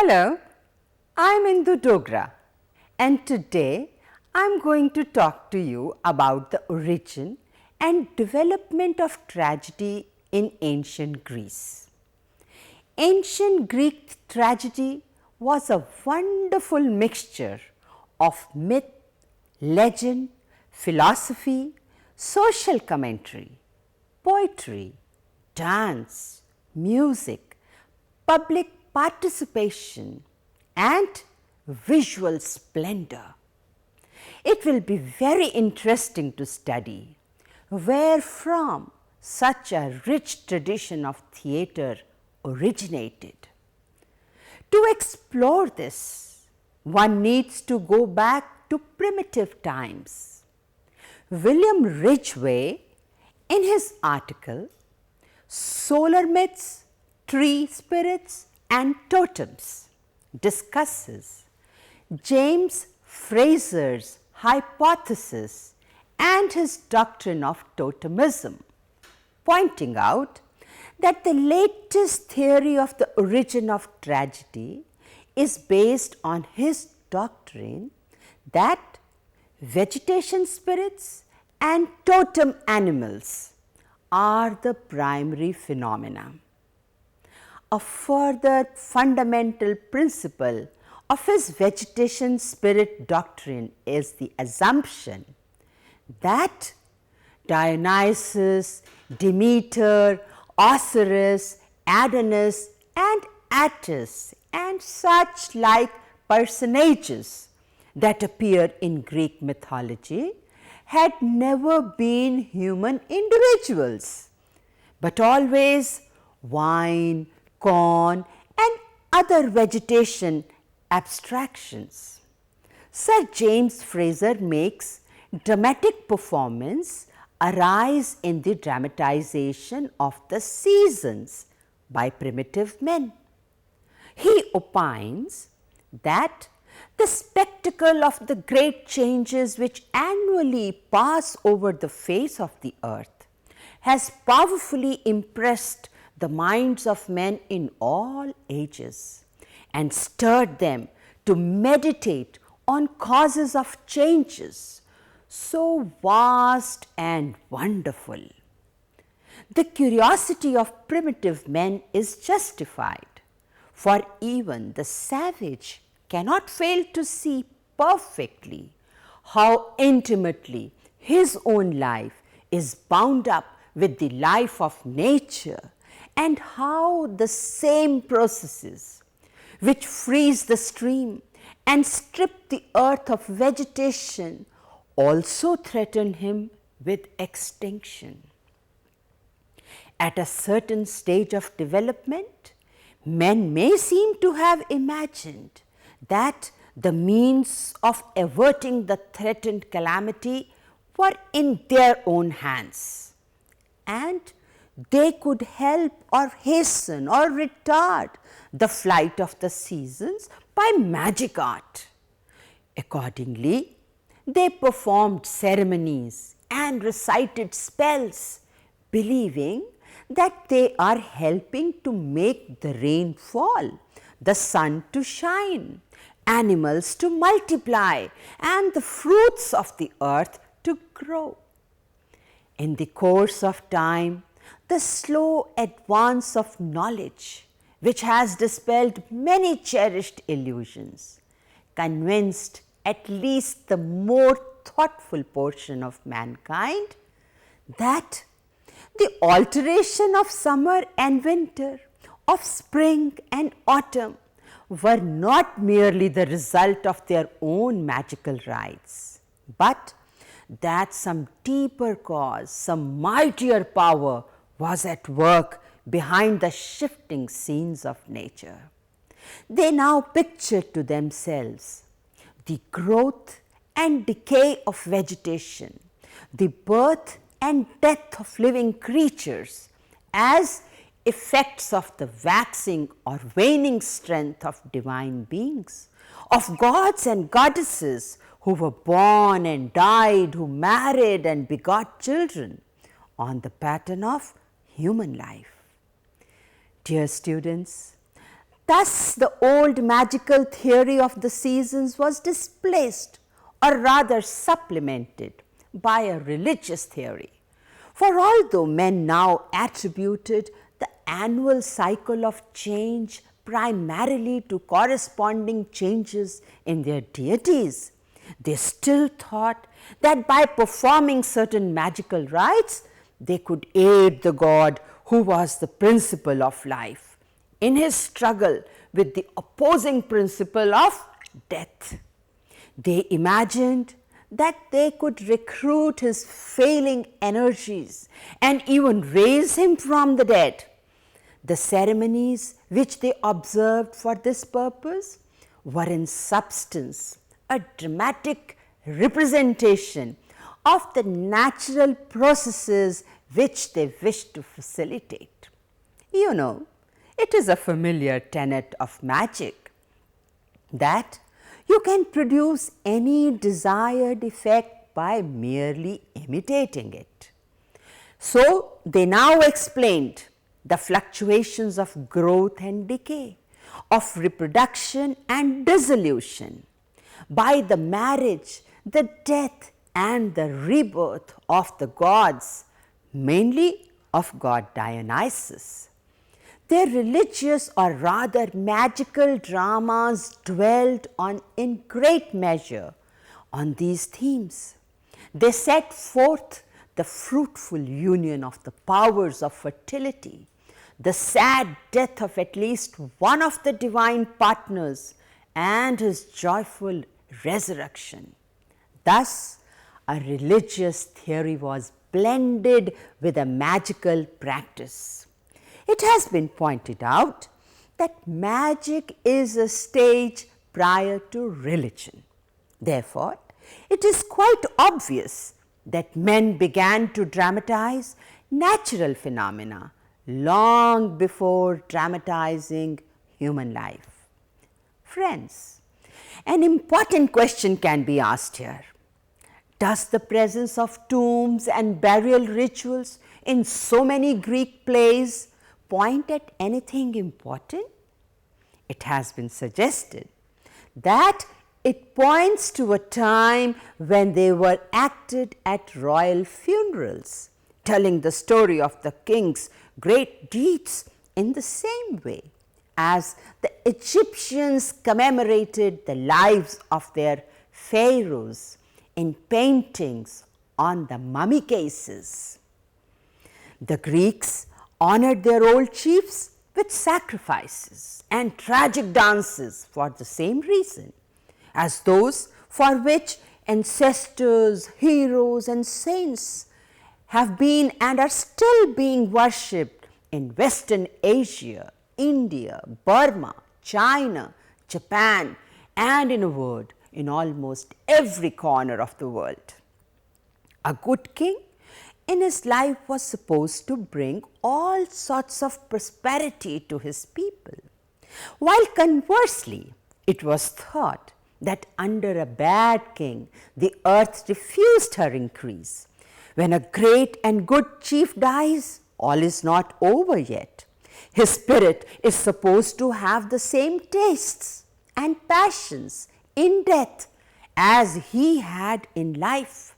Hello, I'm Indu Dogra, and today I'm going to talk to you about the origin and development of tragedy in ancient Greece. Ancient Greek tragedy was a wonderful mixture of myth, legend, philosophy, social commentary, poetry, dance, music, public participation, and visual splendor. It will be very interesting to study where from such a rich tradition of theatre originated. To explore this, one needs to go back to primitive times. William Ridgway, in his article Solar Myths, Tree Spirits and Totems, discusses James Fraser's hypothesis and his doctrine of totemism, pointing out that the latest theory of the origin of tragedy is based on his doctrine that vegetation spirits and totem animals are the primary phenomena. A further fundamental principle of his vegetation spirit doctrine is the assumption that Dionysius, Demeter, Osiris, Adonis and Attis and such like personages that appear in Greek mythology had never been human individuals, but always vine, corn and other vegetation abstractions. Sir James Fraser makes dramatic performance arise in the dramatization of the seasons by primitive men. He opines that the spectacle of the great changes which annually pass over the face of the earth has powerfully impressed the minds of men in all ages and stirred them to meditate on causes of changes so vast and wonderful. The curiosity of primitive men is justified, for even the savage cannot fail to see perfectly how intimately his own life is bound up with the life of nature, and how the same processes which freeze the stream and strip the earth of vegetation also threaten him with extinction. At a certain stage of development, men may seem to have imagined that the means of averting the threatened calamity were in their own hands, and they could help or hasten or retard the flight of the seasons by magic art. Accordingly, they performed ceremonies and recited spells, believing that they are helping to make the rain fall, the sun to shine, animals to multiply, and the fruits of the earth to grow. In the course of time, the slow advance of knowledge, which has dispelled many cherished illusions, convinced at least the more thoughtful portion of mankind that the alteration of summer and winter, of spring and autumn, were not merely the result of their own magical rites, but that some deeper cause, some mightier power was at work behind the shifting scenes of nature. They now picture to themselves the growth and decay of vegetation, the birth and death of living creatures as effects of the waxing or waning strength of divine beings, of gods and goddesses who were born and died, who married and begot children on the pattern of human life. Dear students, Thus, the old magical theory of the seasons was displaced, or rather supplemented, by a religious theory. For although men now attributed the annual cycle of change primarily to corresponding changes in their deities, they still thought that by performing certain magical rites, they could aid the god who was the principle of life in his struggle with the opposing principle of death. They imagined that they could recruit his failing energies and even raise him from the dead. The ceremonies which they observed for this purpose were in substance a dramatic representation of the natural processes which they wished to facilitate. You know, it is a familiar tenet of magic that you can produce any desired effect by merely imitating it. So, they now explained the fluctuations of growth and decay, of reproduction and dissolution, by the marriage, the death and the rebirth of the gods, mainly of god Dionysius. Their religious or rather magical dramas dwelled on in great measure on these themes. They set forth the fruitful union of the powers of fertility, the sad death of at least one of the divine partners, and his joyful resurrection. Thus, a religious theory was blended with a magical practice. It has been pointed out that magic is a stage prior to religion. Therefore, it is quite obvious that men began to dramatize natural phenomena long before dramatizing human life. Friends, an important question can be asked here. Does the presence of tombs and burial rituals in so many Greek plays point at anything important? It has been suggested that it points to a time when they were acted at royal funerals, telling the story of the king's great deeds in the same way as the Egyptians commemorated the lives of their pharaohs in paintings on the mummy cases. The Greeks honored their old chiefs with sacrifices and tragic dances for the same reason as those for which ancestors, heroes and saints have been and are still being worshipped in Western Asia, India, Burma, China, Japan, and in a word, in almost every corner of the world. A good king in his life was supposed to bring all sorts of prosperity to his people, while conversely, it was thought that under a bad king, the earth refused her increase. When a great and good chief dies, all is not over yet. His spirit is supposed to have the same tastes and passions in death as he had in life.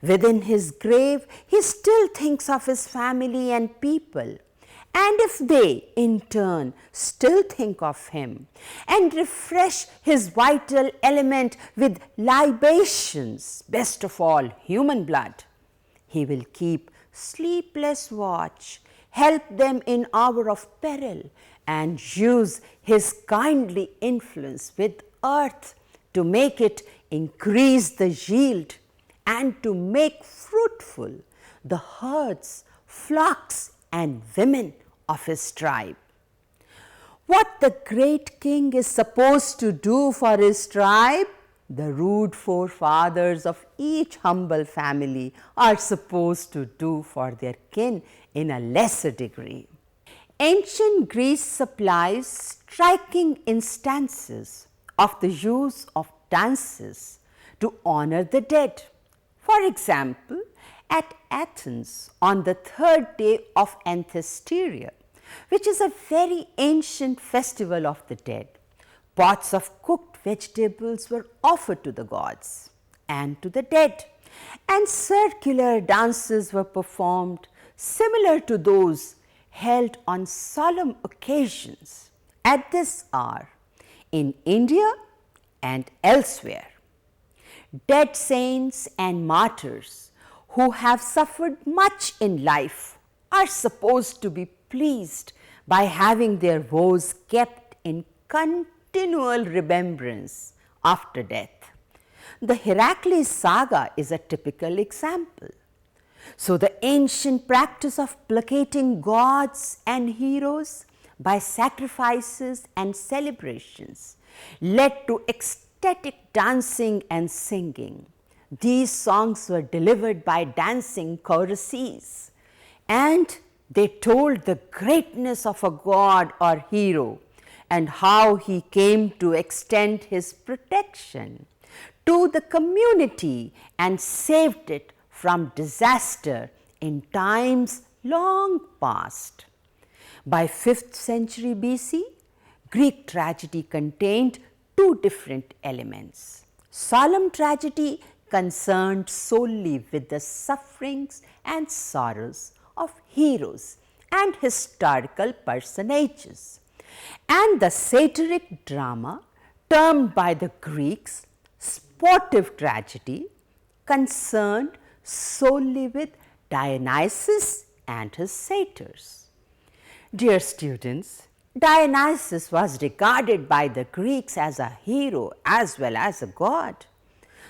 Within his grave, he still thinks of his family and people. And if they, in turn, still think of him and refresh his vital element with libations, best of all, human blood, he will keep sleepless watch, help them in hour of peril, and use his kindly influence with earth to make it increase the yield and to make fruitful the herds, flocks, and women of his tribe. What the great king is supposed to do for his tribe, the rude forefathers of each humble family are supposed to do for their kin in a lesser degree. Ancient Greece supplies striking instances of the use of dances to honor the dead. For example, at Athens on the third day of Anthesteria, which is a very ancient festival of the dead. Pots of cooked vegetables were offered to the gods and to the dead, and circular dances were performed similar to those held on solemn occasions at this hour in India and elsewhere. Dead saints and martyrs who have suffered much in life are supposed to be pleased by having their woes kept in continual remembrance after death. The Heracles saga is a typical example. So the ancient practice of placating gods and heroes by sacrifices and celebrations led to ecstatic dancing and singing. These songs were delivered by dancing choruses, and they told the greatness of a god or hero and how he came to extend his protection to the community and saved it from disaster in times long past. By 5th century BC, Greek tragedy contained two different elements. Solemn tragedy concerned solely with the sufferings and sorrows of heroes and historical personages, and the satiric drama, termed by the Greeks sportive tragedy, concerned solely with Dionysius and his satyrs. Dear students, Dionysius was regarded by the Greeks as a hero as well as a god.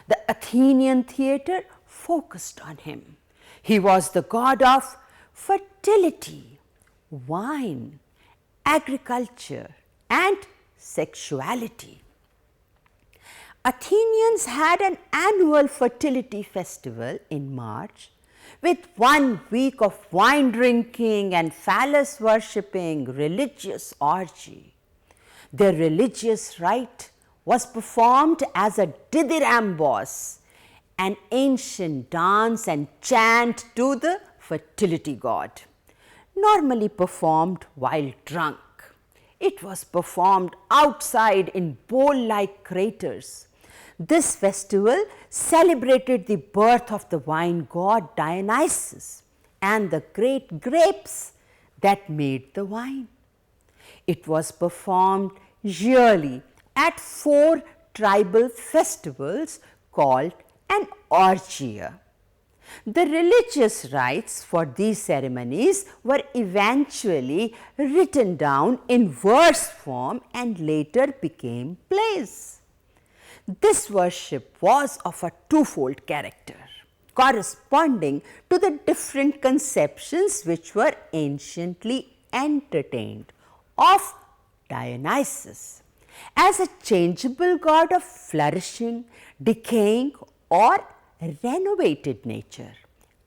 The Athenian theatre focused on him. He was the god of fertility, wine, agriculture, and sexuality. Athenians had an annual fertility festival in March with 1 week of wine drinking and phallus worshipping religious orgy. Their religious rite was performed as a dithyrambos, an ancient dance and chant to the fertility god, normally performed while drunk. It was performed outside in bowl-like craters. This festival celebrated the birth of the wine god Dionysius and the great grapes that made the wine. It was performed yearly at 4 tribal festivals called an orgia. The religious rites for these ceremonies were eventually written down in verse form and later became plays. This worship was of a twofold character, corresponding to the different conceptions which were anciently entertained of Dionysus as a changeable god of flourishing, decaying, or renovated nature,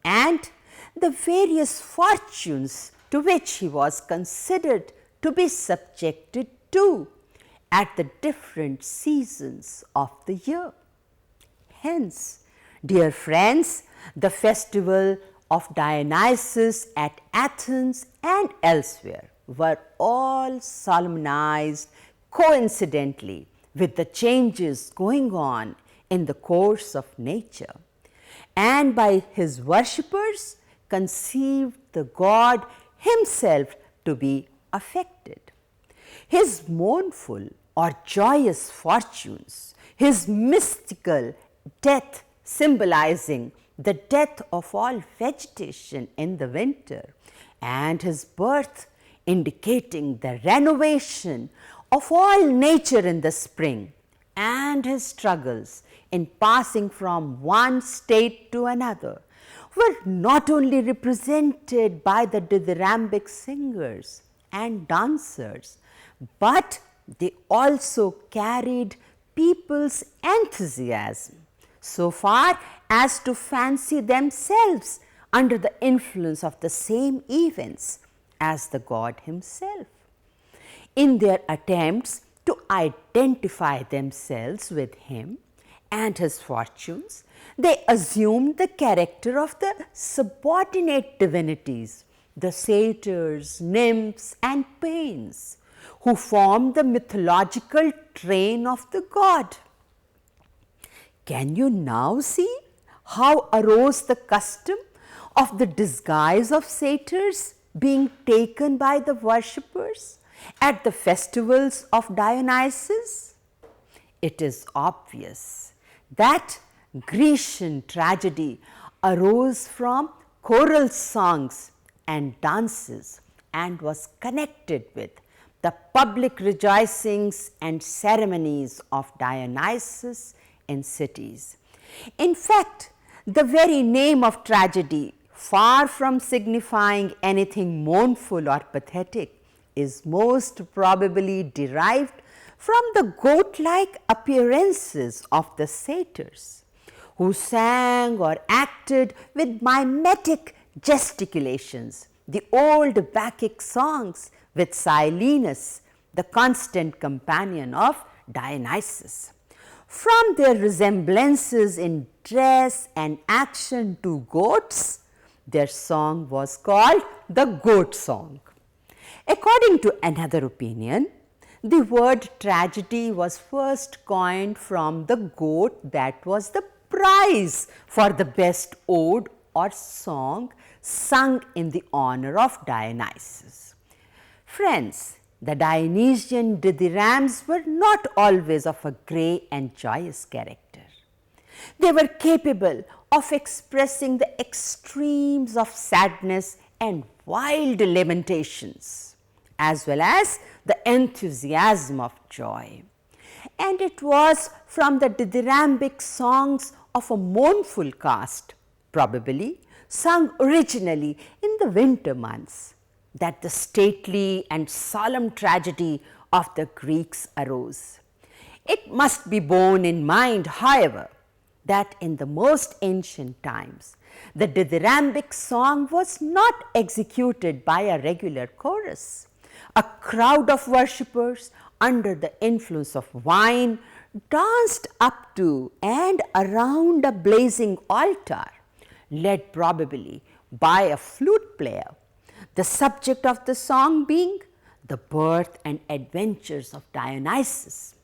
and the various fortunes to which he was considered to be subjected to at the different seasons of the year. Hence, dear friends, the festival of Dionysus at Athens and elsewhere were all solemnized coincidentally with the changes going on in the course of nature, and by his worshippers conceived the god himself to be affected. His mournful or joyous fortunes, his mystical death symbolizing the death of all vegetation in the winter, and his birth indicating the renovation of all nature in the spring, and his struggles in passing from one state to another were not only represented by the dithyrambic singers and dancers, but they also carried people's enthusiasm so far as to fancy themselves under the influence of the same events as the god himself. In their attempts to identify themselves with him and his fortunes, they assumed the character of the subordinate divinities the satyrs, nymphs, and pains, who formed the mythological train of the god. Can you now see how arose the custom of the disguise of satyrs being taken by the worshippers at the festivals of Dionysius? It is obvious that Grecian tragedy arose from choral songs and dances and was connected with the public rejoicings and ceremonies of Dionysius in cities. In fact, the very name of tragedy, far from signifying anything mournful or pathetic, is most probably derived from the goat-like appearances of the satyrs, who sang or acted with mimetic gesticulations the old Bacchic songs with Silenus, the constant companion of Dionysius. From their resemblances in dress and action to goats, their song was called the goat song. According to another opinion, the word tragedy was first coined from the goat that was the prize for the best ode or song sung in the honor of Dionysius. Friends, the Dionysian dithyrambs were not always of a grey and joyous character. They were capable of expressing the extremes of sadness and wild lamentations, as well as the enthusiasm of joy. And it was from the dithyrambic songs of a mournful cast, probably sung originally in the winter months, that the stately and solemn tragedy of the Greeks arose. It must be borne in mind, however, that in the most ancient times, the dithyrambic song was not executed by a regular chorus. A crowd of worshippers under the influence of wine danced up to and around a blazing altar, led probably by a flute player, the subject of the song being the birth and adventures of Dionysius.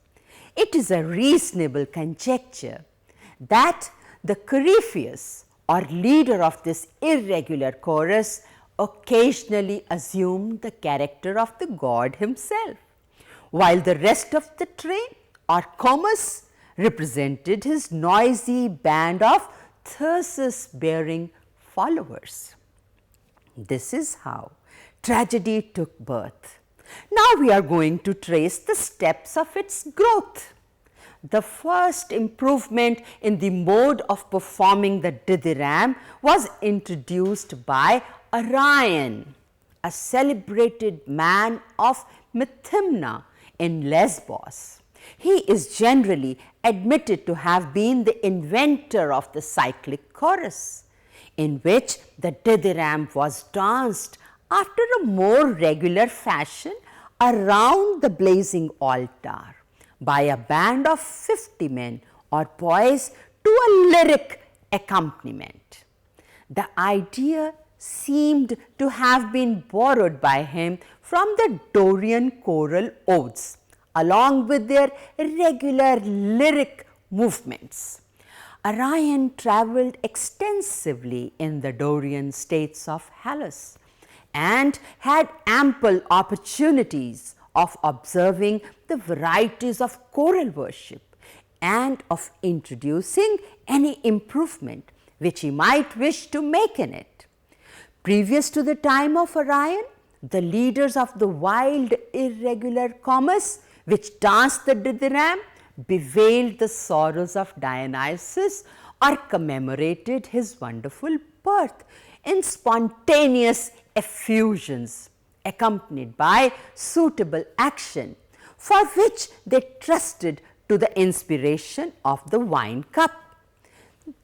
It is a reasonable conjecture that the Coryphaeus, or leader of this irregular chorus, occasionally assumed the character of the god himself, while the rest of the train, or comus, represented his noisy band of Thespis-bearing followers. This is how tragedy took birth. Now we are going to trace the steps of its growth. The first improvement in the mode of performing the dithyramb was introduced by Orion, a celebrated man of Methymna in Lesbos. He is generally admitted to have been the inventor of the cyclic chorus, in which the dithyramb was danced after a more regular fashion around the blazing altar by a band of 50 men or boys to a lyric accompaniment. The idea seemed to have been borrowed by him from the Dorian choral odes, along with their regular lyric movements. Orion travelled extensively in the Dorian states of Hellas and had ample opportunities of observing the varieties of choral worship and of introducing any improvement which he might wish to make in it. Previous to the time of Orion, the leaders of the wild irregular comus which danced the dithyramb bewailed the sorrows of Dionysius or commemorated his wonderful birth in spontaneous effusions accompanied by suitable action, for which they trusted to the inspiration of the wine cup.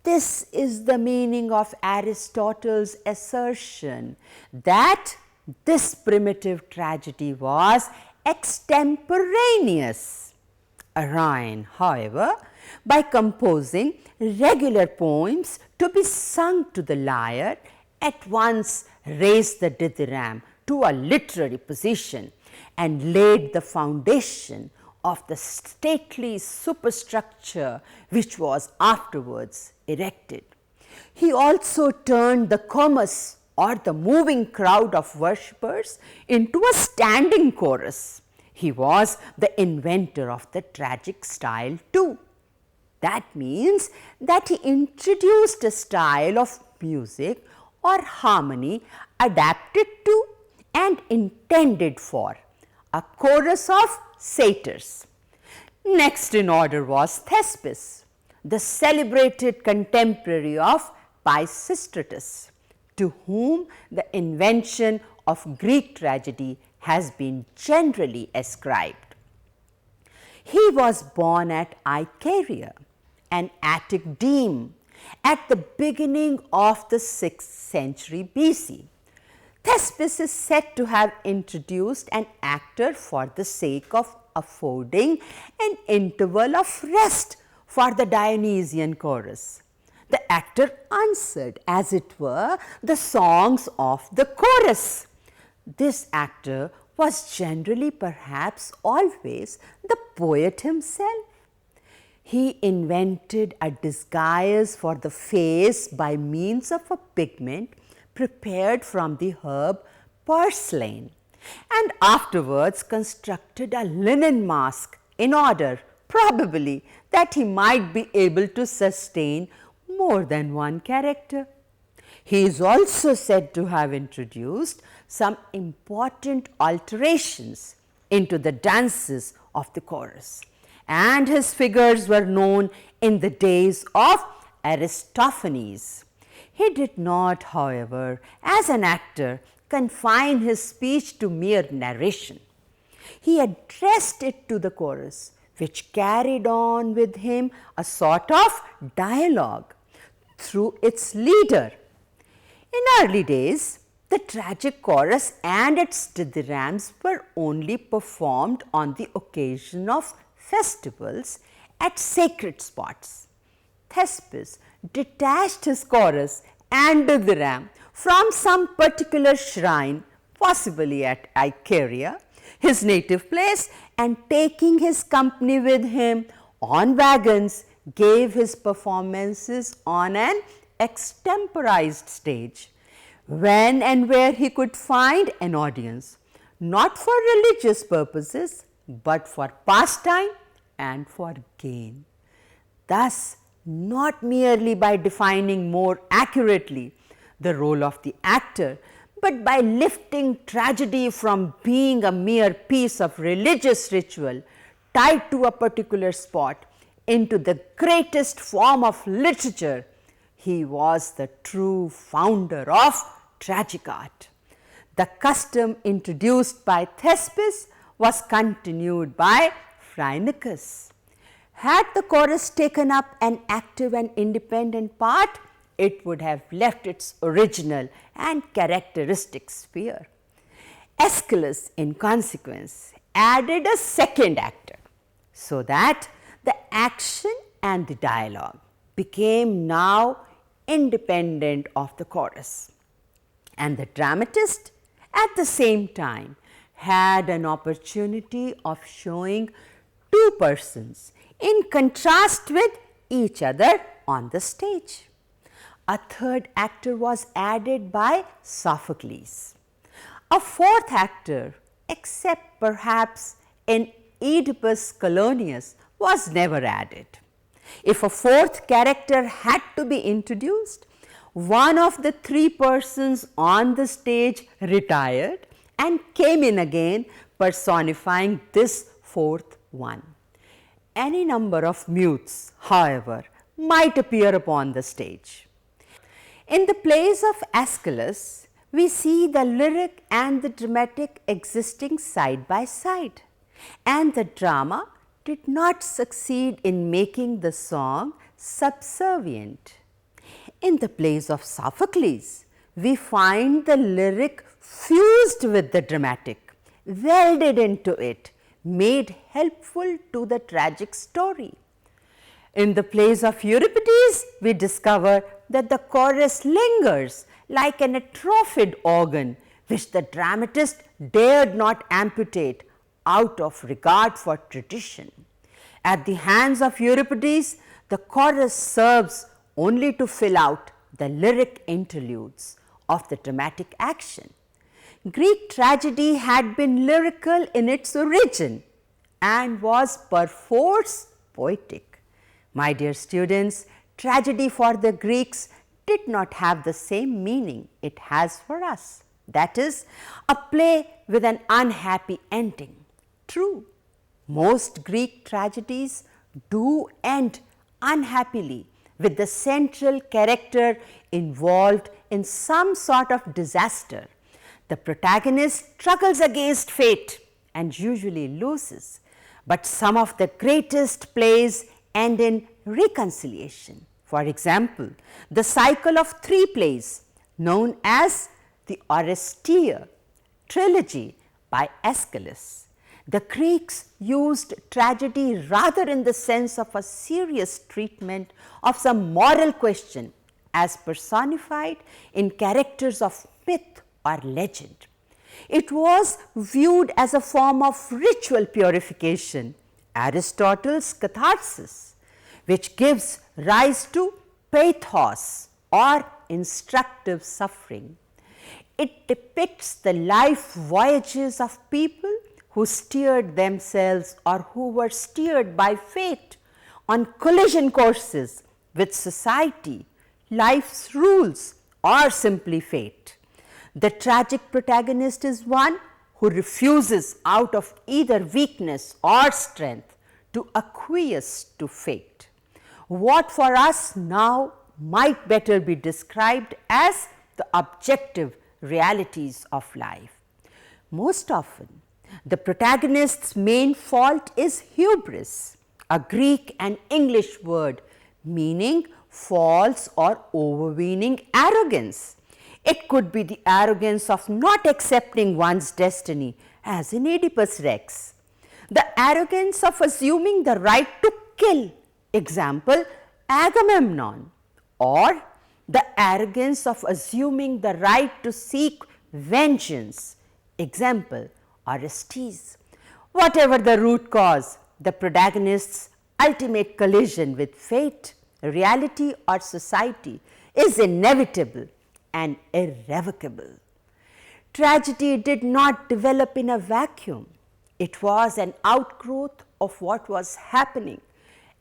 This is the meaning of Aristotle's assertion that this primitive tragedy was extemporaneous. Orion, however, by composing regular poems to be sung to the lyre at once raised the dithyramb to a literary position and laid the foundation of the stately superstructure which was afterwards erected. He also turned the commerce or the moving crowd of worshippers into a standing chorus. He was the inventor of the tragic style too. That means that he introduced a style of music or harmony adapted to and intended for a chorus of satyrs. Next in order was Thespis, the celebrated contemporary of Pisistratus, to whom the invention of Greek tragedy has been generally ascribed. He was born at Icaria, an Attic deme, at the beginning of the 6th century BC. Thespis is said to have introduced an actor for the sake of affording an interval of rest for the Dionysian chorus. The actor answered, as it were, the songs of the chorus. This actor was generally, perhaps always, the poet himself. He invented a disguise for the face by means of a pigment prepared from the herb purslane, and afterwards constructed a linen mask in order, probably, that he might be able to sustain more than one character. He is also said to have introduced some important alterations into the dances of the chorus, and his figures were known in the days of Aristophanes. He did not, however, as an actor, confine his speech to mere narration. He addressed it to the chorus, which carried on with him a sort of dialogue through its leader. In early days, the tragic chorus and its dithyrambs were only performed on the occasion of festivals at sacred spots. Thespis detached his chorus and dithyramb from some particular shrine, possibly at Icaria, his native place, and taking his company with him on wagons, gave his performances on an extemporized stage, when and where he could find an audience, not for religious purposes, but for pastime and for gain. Thus, not merely by defining more accurately the role of the actor, but by lifting tragedy from being a mere piece of religious ritual tied to a particular spot into the greatest form of literature, he was the true founder of tragic art. The custom introduced by Thespis was continued by Phrynichus. Had the chorus taken up an active and independent part, it would have left its original and characteristic sphere. Aeschylus, in consequence, added a second actor, so that the action and the dialogue became now independent of the chorus, and the dramatist at the same time had an opportunity of showing two persons in contrast with each other on the stage. A third actor was added by Sophocles. A fourth actor, except perhaps in Oedipus Coloneus, was never added. If a fourth character had to be introduced, one of the three persons on the stage retired and came in again, personifying this fourth one. Any number of mutes, however, might appear upon the stage. In the plays of Aeschylus, we see the lyric and the dramatic existing side by side, and the drama did not succeed in making the song subservient. In the plays of Sophocles, we find the lyric fused with the dramatic, welded into it, made helpful to the tragic story. In the plays of Euripides, we discover that the chorus lingers like an atrophied organ which the dramatist dared not amputate out of regard for tradition. At the hands of Euripides, the chorus serves only to fill out the lyric interludes of the dramatic action. Greek tragedy had been lyrical in its origin and was perforce poetic. My dear students, tragedy for the Greeks did not have the same meaning it has for us. That is, a play with an unhappy ending. True, most Greek tragedies do end unhappily with the central character involved in some sort of disaster. The protagonist struggles against fate and usually loses, but some of the greatest plays end in reconciliation. For example, the cycle of 3 plays known as the Oresteia trilogy by Aeschylus. The Greeks used tragedy rather in the sense of a serious treatment of some moral question as personified in characters of myth or legend. It was viewed as a form of ritual purification, Aristotle's catharsis, which gives rise to pathos or instructive suffering. It depicts the life voyages of people who steered themselves or who were steered by fate on collision courses with society, life's rules, or simply fate. The tragic protagonist is one who refuses out of either weakness or strength to acquiesce to fate. What for us now might better be described as the objective realities of life. Most often, the protagonist's main fault is hubris, a Greek and English word meaning false or overweening arrogance. It could be the arrogance of not accepting one's destiny, as in Oedipus Rex, the arrogance of assuming the right to kill, example Agamemnon, or the arrogance of assuming the right to seek vengeance, example Orestes. Whatever the root cause, the protagonist's ultimate collision with fate, reality or society is inevitable and irrevocable. Tragedy did not develop in a vacuum. It was an outgrowth of what was happening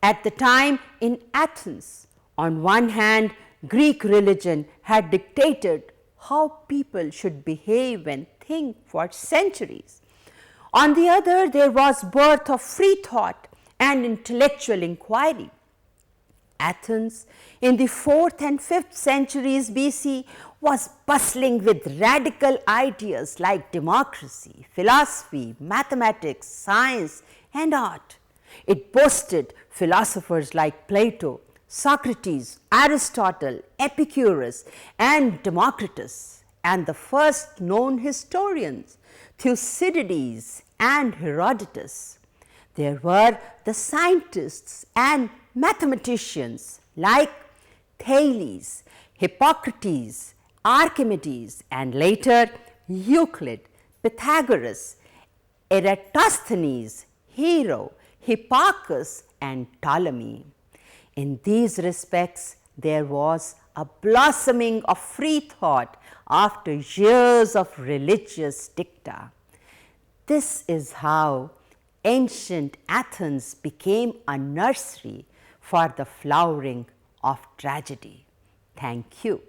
at the time in Athens. On one hand, Greek religion had dictated how people should behave and think for centuries. On the other, there was birth of free thought and intellectual inquiry. Athens in the 4th and 5th centuries BC was bustling with radical ideas like democracy, philosophy, mathematics, science and art. It boasted philosophers like Plato, Socrates, Aristotle, Epicurus and Democritus, and the first known historians Thucydides and Herodotus. There were the scientists and mathematicians like Thales, Hippocrates, Archimedes and later Euclid, Pythagoras, Eratosthenes, Hero, Hipparchus and Ptolemy. In these respects, there was a blossoming of free thought after years of religious dicta. This is how ancient Athens became a nursery for the flowering of tragedy. Thank you.